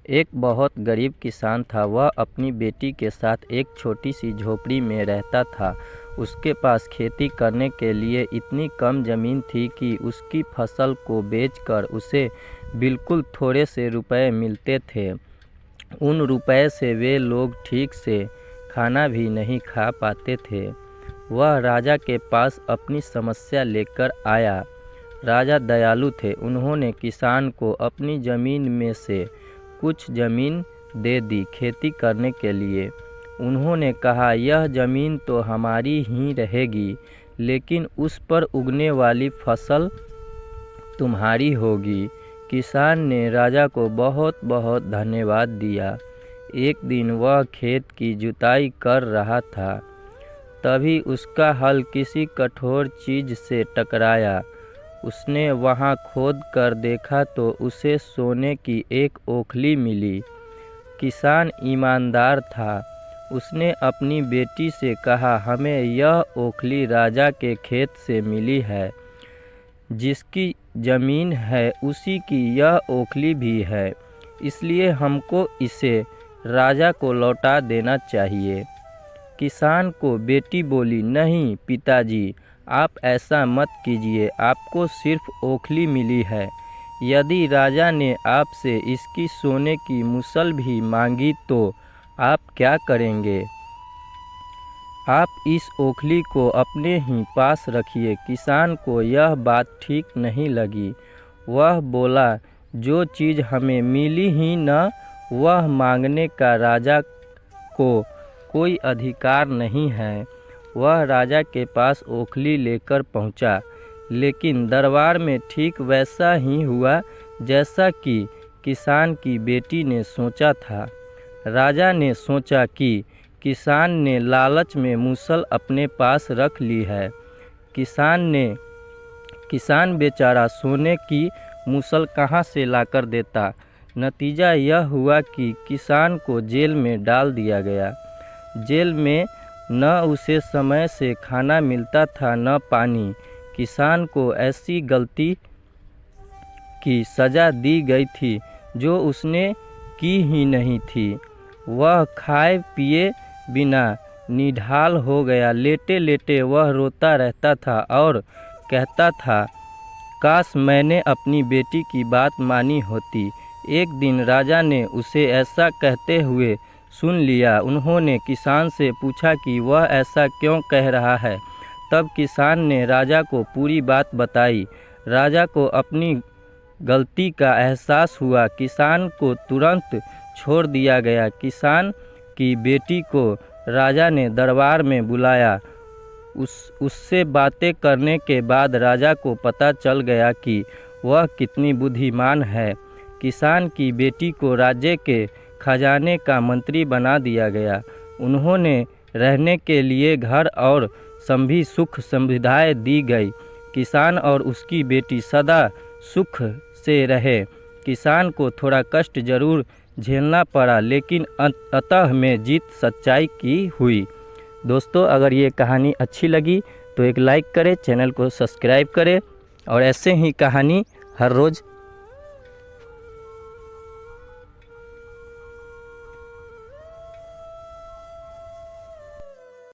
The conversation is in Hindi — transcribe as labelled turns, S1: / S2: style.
S1: एक बहुत गरीब किसान था। वह अपनी बेटी के साथ एक छोटी सी झोपड़ी में रहता था। उसके पास खेती करने के लिए इतनी कम ज़मीन थी कि उसकी फसल को बेचकर उसे बिल्कुल थोड़े से रुपए मिलते थे। उन रुपए से वे लोग ठीक से खाना भी नहीं खा पाते थे। वह राजा के पास अपनी समस्या लेकर आया। राजा दयालु थे। उन्होंने किसान को अपनी ज़मीन में से कुछ ज़मीन दे दी खेती करने के लिए। उन्होंने कहा, यह ज़मीन तो हमारी ही रहेगी, लेकिन उस पर उगने वाली फसल तुम्हारी होगी। किसान ने राजा को बहुत बहुत धन्यवाद दिया। एक दिन वह खेत की जुताई कर रहा था, तभी उसका हल किसी कठोर चीज़ से टकराया। उसने वहां खोद कर देखा तो उसे सोने की एक ओखली मिली। किसान ईमानदार था। उसने अपनी बेटी से कहा, हमें यह ओखली राजा के खेत से मिली है। जिसकी ज़मीन है उसी की यह ओखली भी है, इसलिए हमको इसे राजा को लौटा देना चाहिए। किसान को बेटी बोली, नहीं पिताजी, आप ऐसा मत कीजिए। आपको सिर्फ ओखली मिली है। यदि राजा ने आपसे इसकी सोने की मूसल भी मांगी तो आप क्या करेंगे? आप इस ओखली को अपने ही पास रखिए। किसान को यह बात ठीक नहीं लगी। वह बोला, जो चीज़ हमें मिली ही न, वह मांगने का राजा को कोई अधिकार नहीं है। वह राजा के पास ओखली लेकर पहुंचा, लेकिन दरबार में ठीक वैसा ही हुआ जैसा कि किसान की बेटी ने सोचा था। राजा ने सोचा कि किसान ने लालच में मूसल अपने पास रख ली है। किसान बेचारा सोने की मूसल कहाँ से लाकर देता। नतीजा यह हुआ कि किसान को जेल में डाल दिया गया। जेल में न उसे समय से खाना मिलता था न पानी। किसान को ऐसी गलती की सज़ा दी गई थी जो उसने की ही नहीं थी। वह खाए पिए बिना निढाल हो गया। लेटे लेटे वह रोता रहता था और कहता था, काश मैंने अपनी बेटी की बात मानी होती। एक दिन राजा ने उसे ऐसा कहते हुए सुन लिया। उन्होंने किसान से पूछा कि वह ऐसा क्यों कह रहा है। तब किसान ने राजा को पूरी बात बताई। राजा को अपनी गलती का एहसास हुआ। किसान को तुरंत छोड़ दिया गया। किसान की बेटी को राजा ने दरबार में बुलाया। उससे बातें करने के बाद राजा को पता चल गया कि वह कितनी बुद्धिमान है। किसान की बेटी को राज्य के खजाने का मंत्री बना दिया गया। उन्होंने रहने के लिए घर और सभी सुख सुविधाएं दी गई। किसान और उसकी बेटी सदा सुख से रहे। किसान को थोड़ा कष्ट जरूर झेलना पड़ा, लेकिन अंततः में जीत सच्चाई की हुई। दोस्तों, अगर ये कहानी अच्छी लगी तो एक लाइक करें, चैनल को सब्सक्राइब करें और ऐसे ही कहानी हर रोज़